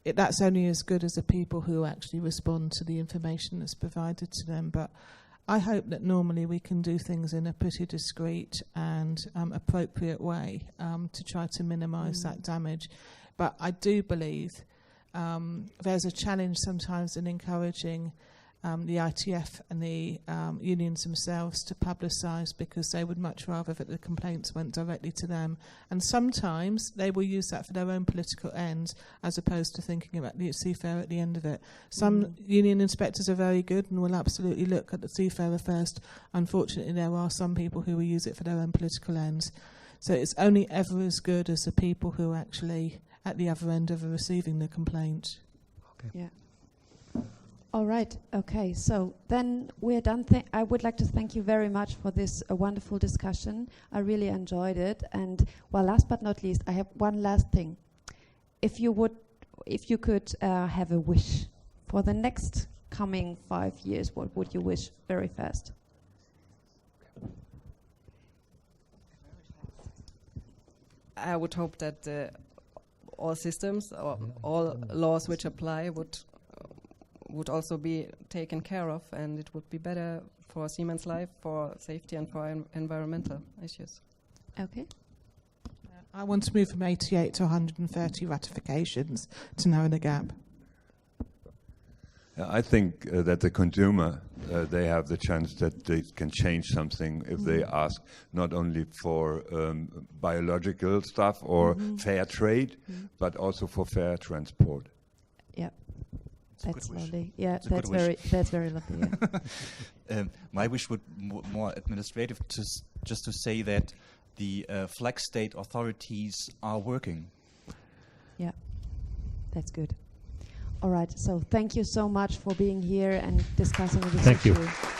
that's only as good as the people who actually respond to the information that's provided to them. But I hope that normally we can do things in a pretty discreet and appropriate way to try to minimise that damage. But I do believe there's a challenge sometimes in encouraging the ITF and the unions themselves to publicise, because they would much rather that the complaints went directly to them. And sometimes they will use that for their own political ends, as opposed to thinking about the seafarer at the end of it. Some union inspectors are very good and will absolutely look at the seafarer first. Unfortunately, there are some people who will use it for their own political ends. So it's only ever as good as the people who are actually at the other end of receiving the complaint. Okay. Yeah. All right. Okay. So then we're done. I would like to thank you very much for this wonderful discussion. I really enjoyed it. And well, last but not least, I have one last thing. If you could have a wish for the next coming 5 years, what would you wish very fast? I would hope that all systems or all laws which apply would also be taken care of, and it would be better for seamen's life, for safety and for environmental issues. Okay. I want to move from 88 to 130 ratifications to narrow the gap. I think that the consumer, they have the chance that they can change something if they ask not only for biological stuff or fair trade, but also for fair transport. Yeah, that's lovely. Yeah, that's very lovely. Yeah. My wish would more administrative, just to say that the flag state authorities are working. Yeah, that's good. All right, so thank you so much for being here and discussing this issue. Thank you.